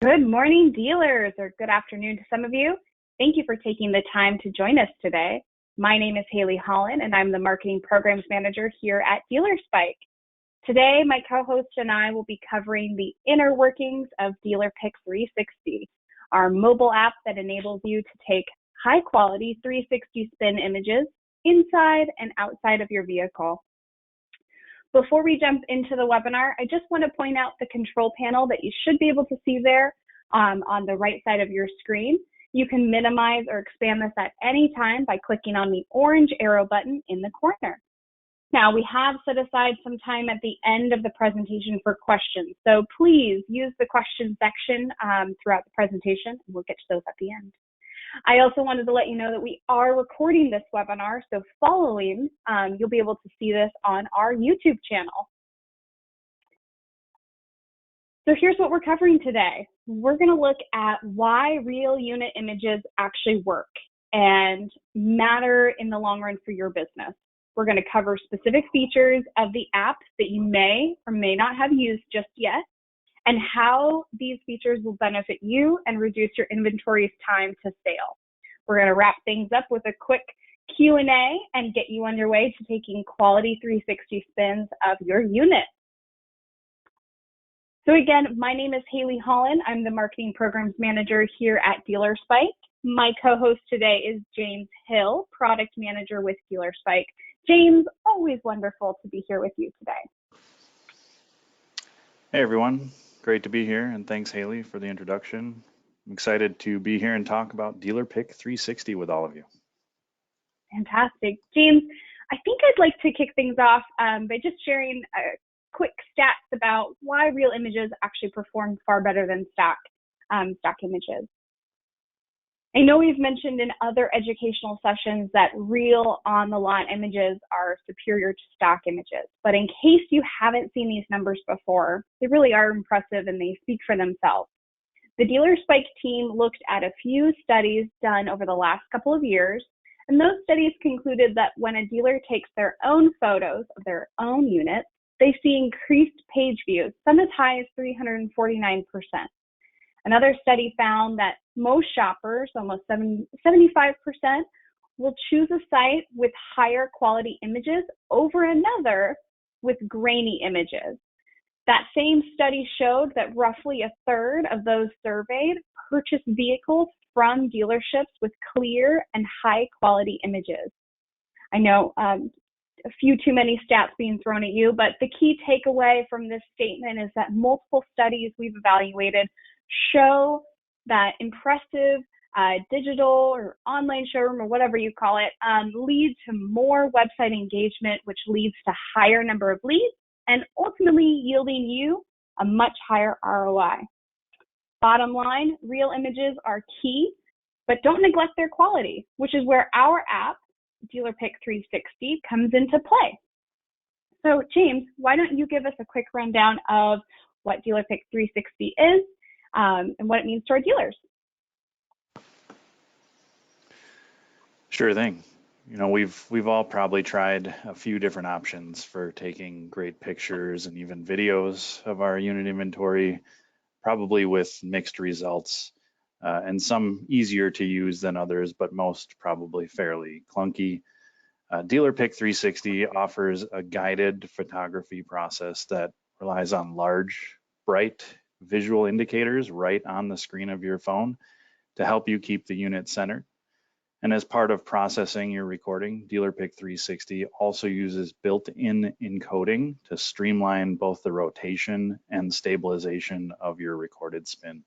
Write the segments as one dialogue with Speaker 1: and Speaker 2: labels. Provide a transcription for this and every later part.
Speaker 1: Good morning, dealers, or good afternoon to some of you. Thank you for taking the time to join us today. My name is Haley Holland, and I'm the Marketing Programs Manager here at DealerPic. Today, my co-host and I will be covering the inner workings of DealerPic360, our mobile app that enables you to take high-quality 360 spin images inside and outside of your vehicle. Before we jump into the webinar, I just want to point out the control panel that you should be able to see there on the right side of your screen. You can minimize or expand this at any time by clicking on the orange arrow button in the corner. Now, we have set aside some time at the end of the presentation for questions, so please use the question section throughout the presentation, and we'll get to those at the end. I also wanted to let you know that we are recording this webinar, so following, you'll be able to see this on our YouTube channel. So here's what we're covering today. We're going to look at why real unit images actually work and matter in the long run for your business. We're going to cover specific features of the app that you may or may not have used just yet, and how these features will benefit you and reduce your inventory's time to sale. We're going to wrap things up with a quick Q&A and get you on your way to taking quality 360 spins of your unit. So again, my name is Haley Holland. I'm the Marketing Programs Manager here at DealerPic. My co-host today is James Hill, Product Manager with DealerPic. James, always wonderful to be here with you today.
Speaker 2: Hey everyone, great to be here, and thanks Haley for the introduction. I'm excited to be here and talk about DealerPic360 with all of you.
Speaker 1: Fantastic. James, I think I'd like to kick things off by just sharing quick stats about why real images actually perform far better than stock images. I know we've mentioned in other educational sessions that real on-the-lot images are superior to stock images, but in case you haven't seen these numbers before, they really are impressive and they speak for themselves. The DealerPic team looked at a few studies done over the last couple of years, and those studies concluded that when a dealer takes their own photos of their own units, they see increased page views, some as high as 349%. Another study found that most shoppers, almost 75%, will choose a site with higher quality images over another with grainy images. That same study showed that roughly a third of those surveyed purchased vehicles from dealerships with clear and high quality images. I know a few too many stats being thrown at you, but the key takeaway from this statement is that multiple studies we've evaluated show that impressive digital or online showroom or whatever you call it lead to more website engagement, which leads to higher number of leads and ultimately yielding you a much higher ROI. Bottom line, real images are key, but don't neglect their quality, which is where our app, DealerPic360, comes into play. So James, why don't you give us a quick rundown of what DealerPic360 is and what it means to our dealers?
Speaker 2: Sure thing. You know, we've all probably tried a few different options for taking great pictures and even videos of our unit inventory, probably with mixed results, and some easier to use than others, but most probably fairly clunky. DealerPic360 offers a guided photography process that relies on large, bright visual indicators right on the screen of your phone to help you keep the unit centered. And as part of processing your recording, DealerPic360 also uses built-in encoding to streamline both the rotation and stabilization of your recorded spin.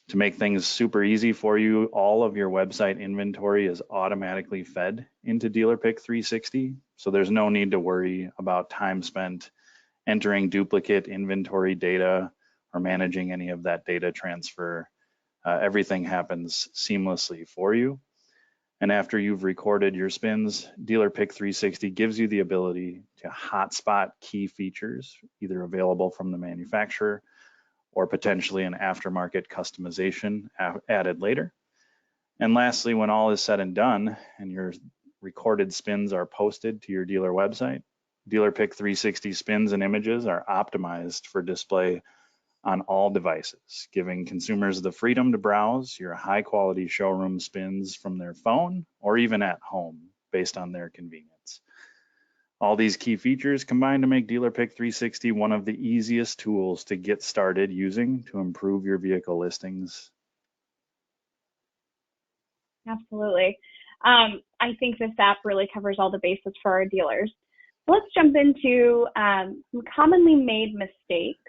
Speaker 2: To make things super easy for you, all of your website inventory is automatically fed into DealerPic360, so there's no need to worry about time spent entering duplicate inventory data or managing any of that data transfer. Everything happens seamlessly for you. And after you've recorded your spins, DealerPic360 gives you the ability to hotspot key features, either available from the manufacturer or potentially an aftermarket customization added later. And lastly, when all is said and done and your recorded spins are posted to your dealer website, DealerPic360 spins and images are optimized for display on all devices, giving consumers the freedom to browse your high-quality showroom spins from their phone or even at home based on their convenience. All these key features combine to make DealerPic360 one of the easiest tools to get started using to improve your vehicle listings.
Speaker 1: Absolutely. I think this app really covers all the bases for our dealers. Let's jump into some commonly made mistakes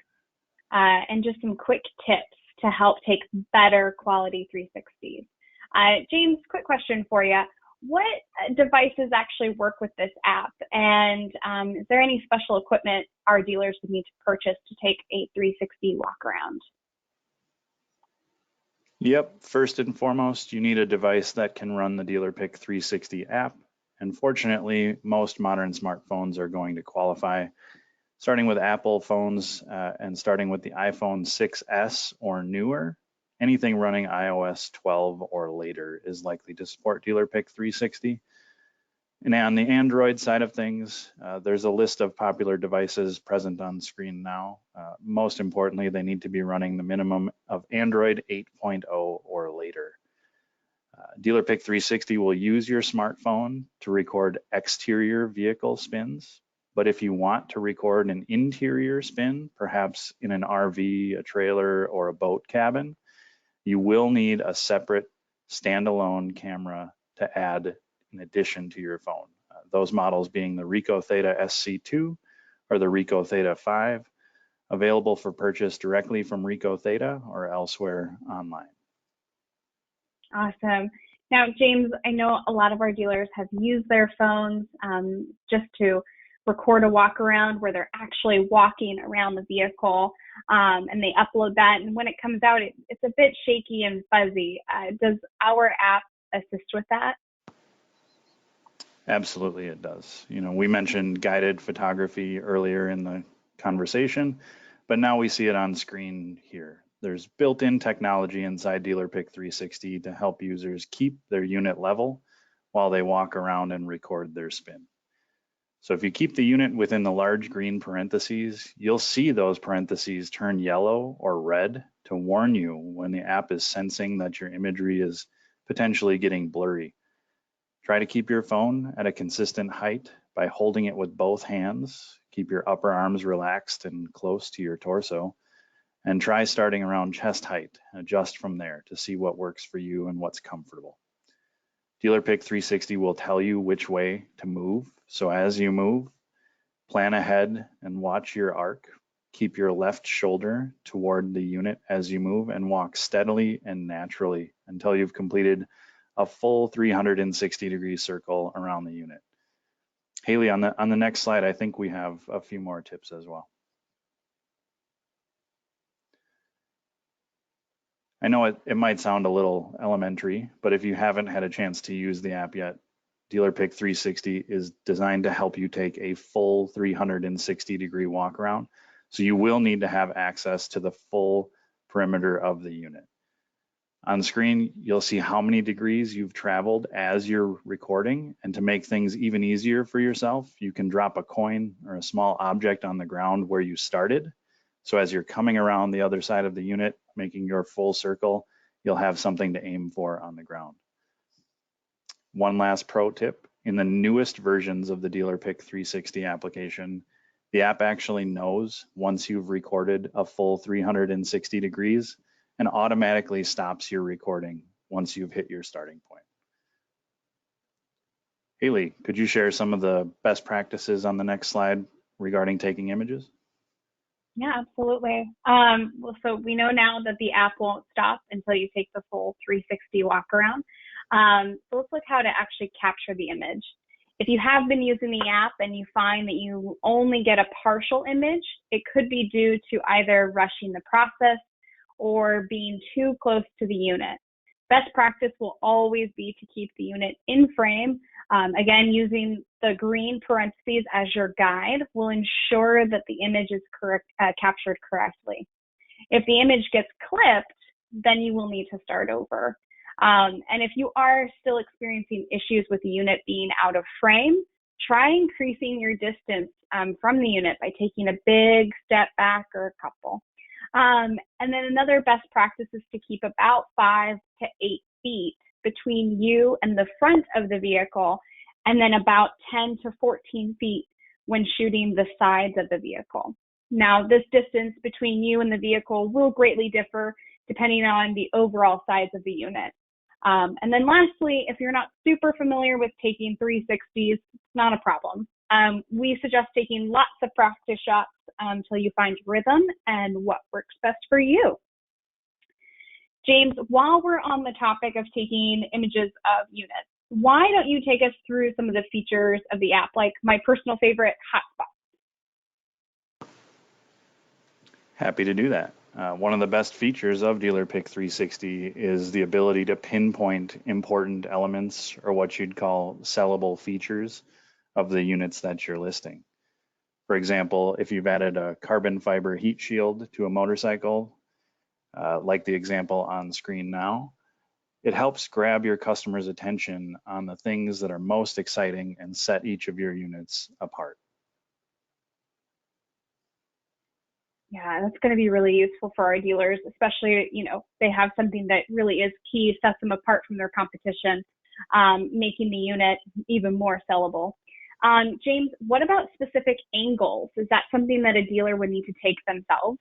Speaker 1: and just some quick tips to help take better quality 360s. James, quick question for you. What devices actually work with this app? And is there any special equipment our dealers would need to purchase to take a 360 walk around?
Speaker 2: Yep, first and foremost, you need a device that can run the DealerPic360 app. And fortunately, most modern smartphones are going to qualify, starting with Apple phones and starting with the iPhone 6S or newer. Anything running iOS 12 or later is likely to support DealerPic360. And on the Android side of things, there's a list of popular devices present on screen now. Most importantly, they need to be running the minimum of Android 8.0 or later. DealerPic360 will use your smartphone to record exterior vehicle spins, but if you want to record an interior spin, perhaps in an RV, a trailer, or a boat cabin, you will need a separate standalone camera to add in addition to your phone. Those models being the Ricoh Theta SC2 or the Ricoh Theta 5, available for purchase directly from Ricoh Theta or elsewhere online.
Speaker 1: Awesome. Now, James, I know a lot of our dealers have used their phones just to record a walk around where they're actually walking around the vehicle, and they upload that. And when it comes out, it's a bit shaky and fuzzy. Does our app assist with that?
Speaker 2: Absolutely, it does. You know, we mentioned guided photography earlier in the conversation, but now we see it on screen here. There's built-in technology inside DealerPic360 to help users keep their unit level while they walk around and record their spin. So if you keep the unit within the large green parentheses, you'll see those parentheses turn yellow or red to warn you when the app is sensing that your imagery is potentially getting blurry. Try to keep your phone at a consistent height by holding it with both hands. Keep your upper arms relaxed and close to your torso. And try starting around chest height. Adjust from there to see what works for you and what's comfortable. DealerPic360 will tell you which way to move. So as you move, plan ahead and watch your arc. Keep your left shoulder toward the unit as you move and walk steadily and naturally until you've completed a full 360-degree circle around the unit. Haley, on the next slide, I think we have a few more tips as well. I know it might sound a little elementary, but if you haven't had a chance to use the app yet, DealerPic360 is designed to help you take a full 360-degree walk around. So you will need to have access to the full perimeter of the unit. On screen, you'll see how many degrees you've traveled as you're recording, and to make things even easier for yourself, you can drop a coin or a small object on the ground where you started. So as you're coming around the other side of the unit, making your full circle, you'll have something to aim for on the ground. One last pro tip, in the newest versions of the DealerPic360 application, the app actually knows once you've recorded a full 360 degrees and automatically stops your recording once you've hit your starting point. Haley, could you share some of the best practices on the next slide regarding taking images?
Speaker 1: Yeah, absolutely. Well, so we know now that the app won't stop until you take the full 360 walk around. So let's look how to actually capture the image. If you have been using the app and you find that you only get a partial image, it could be due to either rushing the process or being too close to the unit. Best practice will always be to keep the unit in frame. Again, using the green parentheses as your guide will ensure that the image is captured correctly. If the image gets clipped, then you will need to start over. And if you are still experiencing issues with the unit being out of frame, try increasing your distance from the unit by taking a big step back or a couple. And then another best practice is to keep about 5 to 8 feet between you and the front of the vehicle, and then about 10 to 14 feet when shooting the sides of the vehicle. Now, this distance between you and the vehicle will greatly differ depending on the overall size of the unit. And then lastly, if you're not super familiar with taking 360s, it's not a problem. We suggest taking lots of practice shots until you find rhythm and what works best for you. James, while we're on the topic of taking images of units, why don't you take us through some of the features of the app, like my personal favorite, Hotspots?
Speaker 2: Happy to do that. One of the best features of DealerPic360 is the ability to pinpoint important elements, or what you'd call sellable features, of the units that you're listing. For example, if you've added a carbon fiber heat shield to a motorcycle, like the example on screen now, it helps grab your customer's attention on the things that are most exciting and set each of your units apart.
Speaker 1: Yeah, that's going to be really useful for our dealers, especially, they have something that really is key, sets them apart from their competition, making the unit even more sellable. James, what about specific angles? Is that something that a dealer would need to take themselves?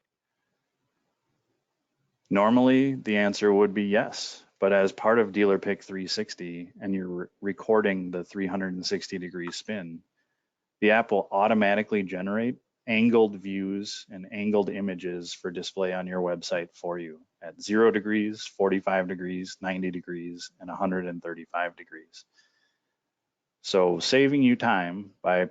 Speaker 2: Normally, the answer would be yes, but as part of DealerPic360 and you're recording the 360-degree spin, the app will automatically generate angled views and angled images for display on your website for you at 0 degrees, 45 degrees, 90 degrees, and 135 degrees. So saving you time by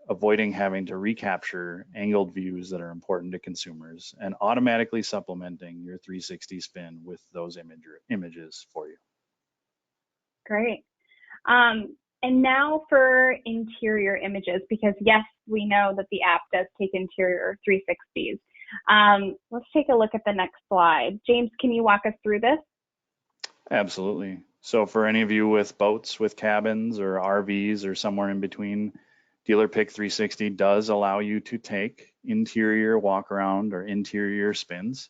Speaker 2: avoiding having to recapture angled views that are important to consumers and automatically supplementing your 360 spin with those images for you.
Speaker 1: Great. And now for interior images, because yes, we know that the app does take interior 360s. Let's take a look at the next slide. James, can you walk us through this?
Speaker 2: Absolutely. So for any of you with boats with cabins or RVs or somewhere in between, DealerPic360 does allow you to take interior walk around or interior spins.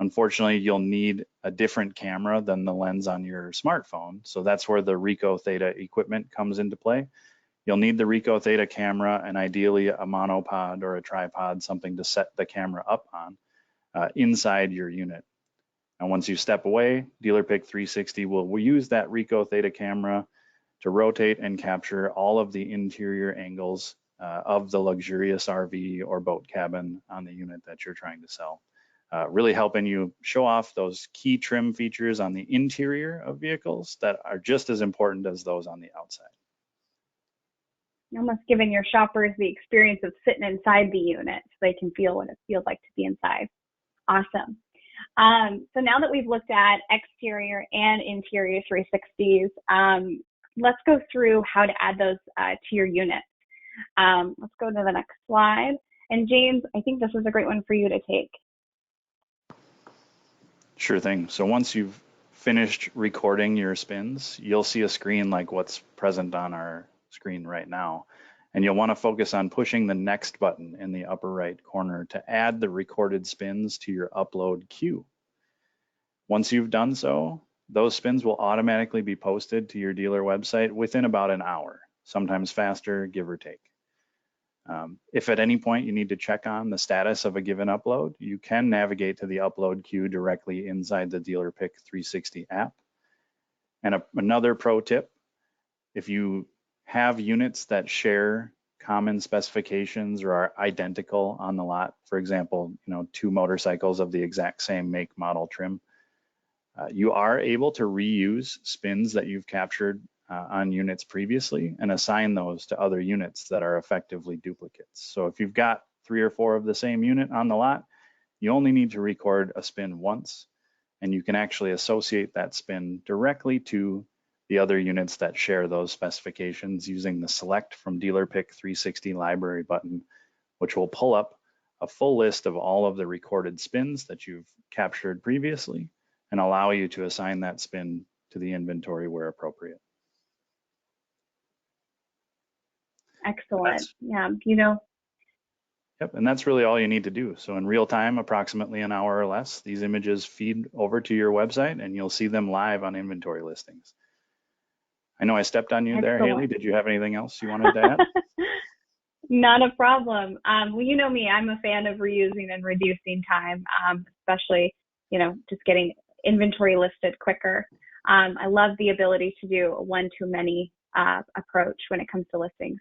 Speaker 2: Unfortunately, you'll need a different camera than the lens on your smartphone. So that's where the Ricoh Theta equipment comes into play. You'll need the Ricoh Theta camera and ideally a monopod or a tripod, something to set the camera up on inside your unit. And once you step away, DealerPic360 will use that Ricoh Theta camera to rotate and capture all of the interior angles of the luxurious RV or boat cabin on the unit that you're trying to sell. Really helping you show off those key trim features on the interior of vehicles that are just as important as those on the outside.
Speaker 1: You're almost giving your shoppers the experience of sitting inside the unit so they can feel what it feels like to be inside. Awesome. So now that we've looked at exterior and interior 360s, let's go through how to add those to your unit. Let's go to the next slide. And James, I think this is a great one for you to take.
Speaker 2: Sure thing. So once you've finished recording your spins, you'll see a screen like what's present on our screen right now. And you'll want to focus on pushing the next button in the upper right corner to add the recorded spins to your upload queue. Once you've done so, those spins will automatically be posted to your dealer website within about an hour, sometimes faster, give or take. If at any point you need to check on the status of a given upload, you can navigate to the upload queue directly inside the DealerPic360 app. And another pro tip, if you have units that share common specifications or are identical on the lot, for example, 2 motorcycles of the exact same make, model, trim, you are able to reuse spins that you've captured on units previously and assign those to other units that are effectively duplicates. So if you've got 3 or 4 of the same unit on the lot, you only need to record a spin once, and you can actually associate that spin directly to the other units that share those specifications using the Select from DealerPic360 library button, which will pull up a full list of all of the recorded spins that you've captured previously and allow you to assign that spin to the inventory where appropriate.
Speaker 1: Excellent.
Speaker 2: That's,
Speaker 1: Yeah,
Speaker 2: Yep, and that's really all you need to do. So in real time, approximately an hour or less, these images feed over to your website and you'll see them live on inventory listings. I know I stepped on you there, Haley.
Speaker 1: Excellent.
Speaker 2: Did you have anything else you wanted to add?
Speaker 1: Not a problem. Well, you know me, I'm a fan of reusing and reducing time, especially, just getting inventory listed quicker. I love the ability to do a one-to-many approach when it comes to listings.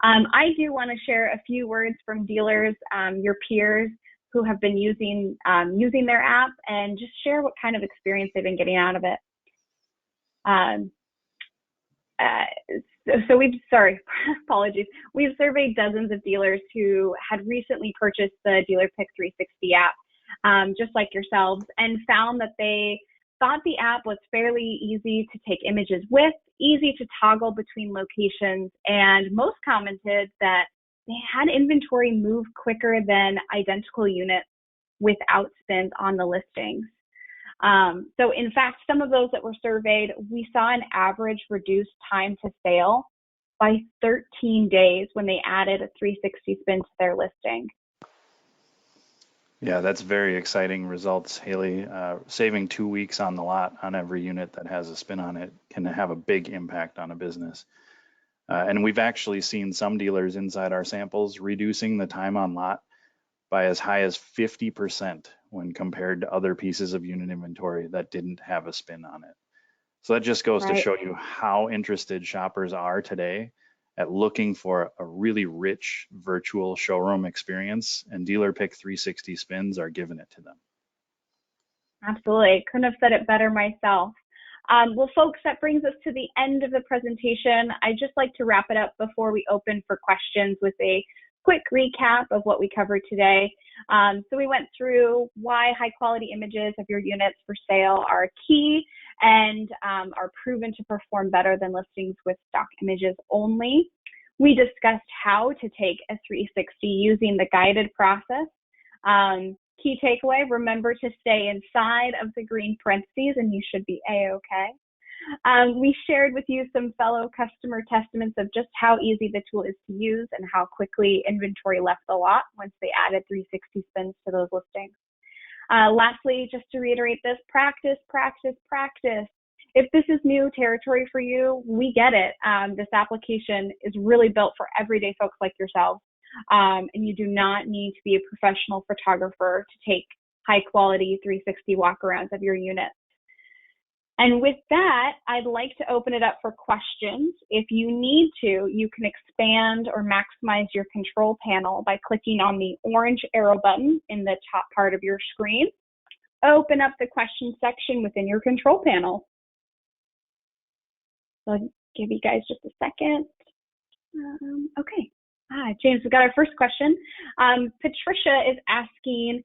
Speaker 1: I do want to share a few words from dealers, your peers who have been using their app, and just share what kind of experience they've been getting out of it. Apologies. We've surveyed dozens of dealers who had recently purchased the DealerPic360 app, just like yourselves, and found that they thought the app was fairly easy to take images with, easy to toggle between locations, and most commented that they had inventory move quicker than identical units without spins on the listings. So in fact, some of those that were surveyed, we saw an average reduced time to sale by 13 days when they added a 360 spin to their listing.
Speaker 2: Yeah, that's very exciting results, Haley. Saving 2 weeks on the lot on every unit that has a spin on it can have a big impact on a business. And we've actually seen some dealers inside our samples reducing the time on lot by as high as 50% when compared to other pieces of unit inventory that didn't have a spin on it. So that just goes to show you how interested shoppers are today at looking for a really rich virtual showroom experience, and DealerPic360 spins are giving it to them.
Speaker 1: Absolutely. Couldn't have said it better myself. Well, folks, that brings us to the end of the presentation. I'd just like to wrap it up before we open for questions with a quick recap of what we covered today. So we went through why high quality images of your units for sale are key and are proven to perform better than listings with stock images only. We discussed how to take a 360 using the guided process. Key takeaway, remember to stay inside of the green parentheses and you should be A-okay. We shared with you some fellow customer testaments of just how easy the tool is to use and how quickly inventory left the lot once they added 360 spins to those listings. Lastly, just to reiterate this, practice, practice, practice. If this is new territory for you, we get it. This application is really built for everyday folks like yourselves. And you do not need to be a professional photographer to take high quality 360 walkarounds of your units. And with that, I'd like to open it up for questions. If you need to, you can expand or maximize your control panel by clicking on the orange arrow button in the top part of your screen. Open up the question section within your control panel. So I'll give you guys just a second. Okay. James, we got our first question. Patricia is asking,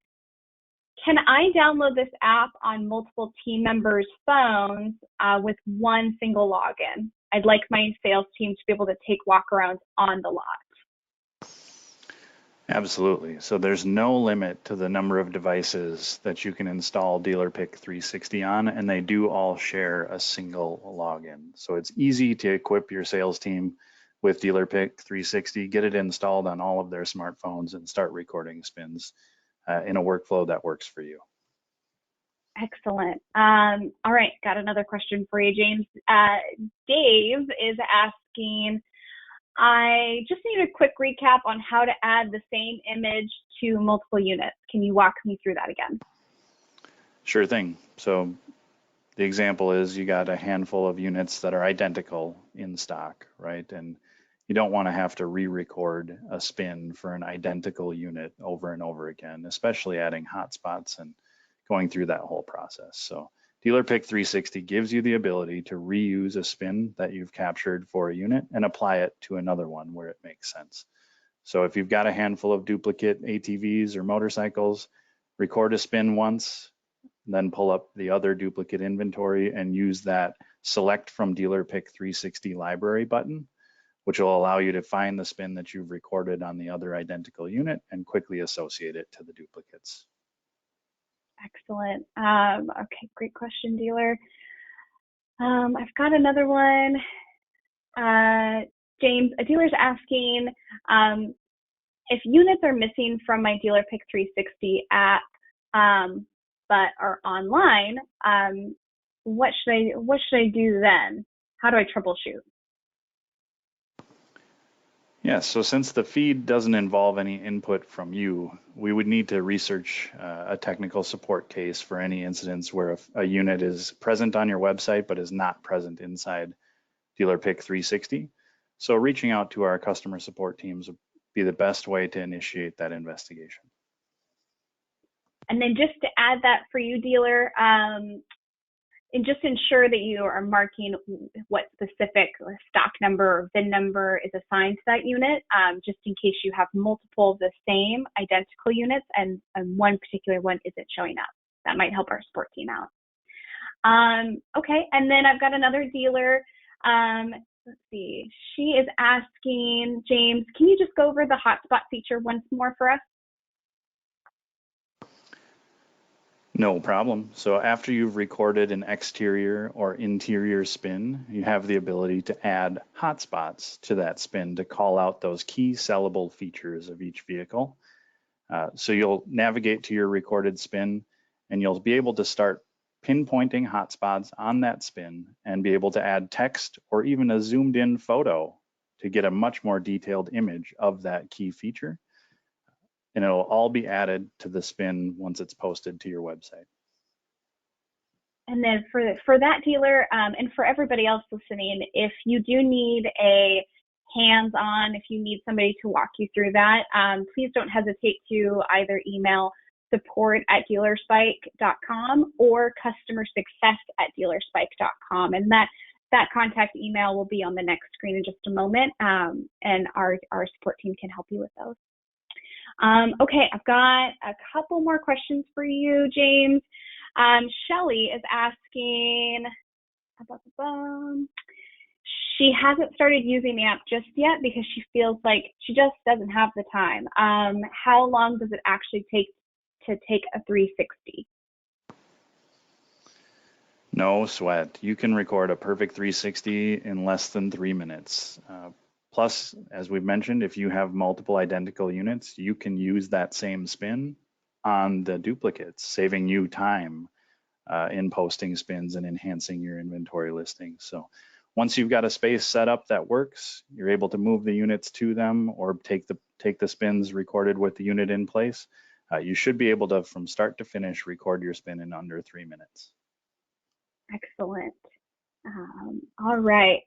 Speaker 1: can I download this app on multiple team members' phones with one single login? I'd like my sales team to be able to take walkarounds on the lot.
Speaker 2: Absolutely. So there's no limit to the number of devices that you can install DealerPic360 on, and they do all share a single login. So it's easy to equip your sales team with DealerPic360, get it installed on all of their smartphones, and start recording spins in a workflow that works for you.
Speaker 1: Excellent. All right, got another question for you, James. Dave is asking, I just need a quick recap on how to add the same image to multiple units. Can you walk me through that again?
Speaker 2: Sure thing. So the example is you got a handful of units that are identical in stock, right? And you don't want to have to re-record a spin for an identical unit over and over again, especially adding hotspots and going through that whole process. So DealerPic360 gives you the ability to reuse a spin that you've captured for a unit and apply it to another one where it makes sense. So if you've got a handful of duplicate ATVs or motorcycles, record a spin once, then pull up the other duplicate inventory and use that select from DealerPic360 library button, which will allow you to find the spin that you've recorded on the other identical unit and quickly associate it to the duplicates.
Speaker 1: Excellent. Okay, great question, dealer. I've got another one. James, a dealer's asking, if units are missing from my DealerPic360 app, but are online, what should I do then? How do I troubleshoot?
Speaker 2: Yeah, so since the feed doesn't involve any input from you, we would need to research a technical support case for any incidents where a unit is present on your website but is not present inside DealerPic360. So reaching out to our customer support teams would be the best way to initiate that investigation.
Speaker 1: And then just to add that for you, dealer, and just ensure that you are marking what specific stock number or VIN number is assigned to that unit, just in case you have multiple of the same identical units and one particular one isn't showing up. That might help our support team out. Okay, and then I've got another dealer. Let's see, she is asking, James, can you just go over the hotspot feature once more for us?
Speaker 2: No problem. So after you've recorded an exterior or interior spin, you have the ability to add hotspots to that spin to call out those key sellable features of each vehicle. So you'll navigate to your recorded spin and you'll be able to start pinpointing hotspots on that spin and be able to add text or even a zoomed in photo to get a much more detailed image of that key feature. And it'll all be added to the spin once it's posted to your website.
Speaker 1: And then for that dealer, and for everybody else listening, if you do need a hands-on, if you need somebody to walk you through that, please don't hesitate to either email support@dealerspike.com or customersuccess@dealerspike.com. And that contact email will be on the next screen in just a moment, and our support team can help you with those. Okay, I've got a couple more questions for you, James. Shelly is asking, she hasn't started using the app just yet because she feels like she just doesn't have the time. How long does it actually take to take a 360?
Speaker 2: No sweat. You can record a perfect 360 in less than 3 minutes. Plus, as we've mentioned, if you have multiple identical units, you can use that same spin on the duplicates, saving you time in posting spins and enhancing your inventory listings. So once you've got a space set up that works, you're able to move the units to them or take the spins recorded with the unit in place. You should be able to, from start to finish, record your spin in under 3 minutes.
Speaker 1: Excellent. All right.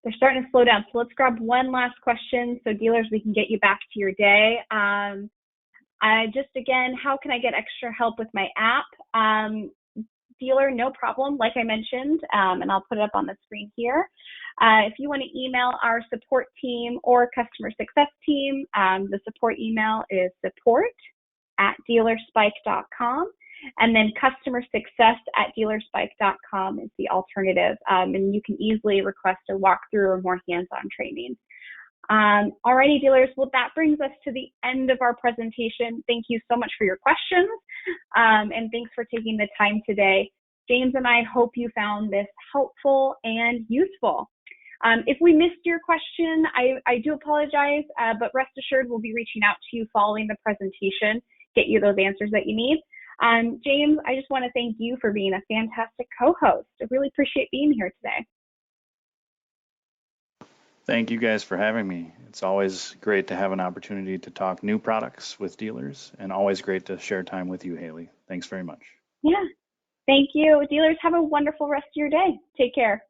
Speaker 1: They're starting to slow down. So let's grab one last question. So dealers, we can get you back to your day. Again, how can I get extra help with my app? Dealer, no problem, like I mentioned, and I'll put it up on the screen here. If you want to email our support team or customer success team, the support email is support@dealerspike.com. And then customer success@dealerspike.com is the alternative. And you can easily request a walkthrough or more hands-on training. Alrighty, dealers. Well, that brings us to the end of our presentation. Thank you so much for your questions. And thanks for taking the time today. James and I hope you found this helpful and useful. If we missed your question, I do apologize, but rest assured we'll be reaching out to you following the presentation, get you those answers that you need. James, I just want to thank you for being a fantastic co-host. I really appreciate being here today.
Speaker 2: Thank you guys for having me. It's always great to have an opportunity to talk new products with dealers, and always great to share time with you, Haley. Thanks very much.
Speaker 1: Yeah, thank you. Dealers, have a wonderful rest of your day. Take care.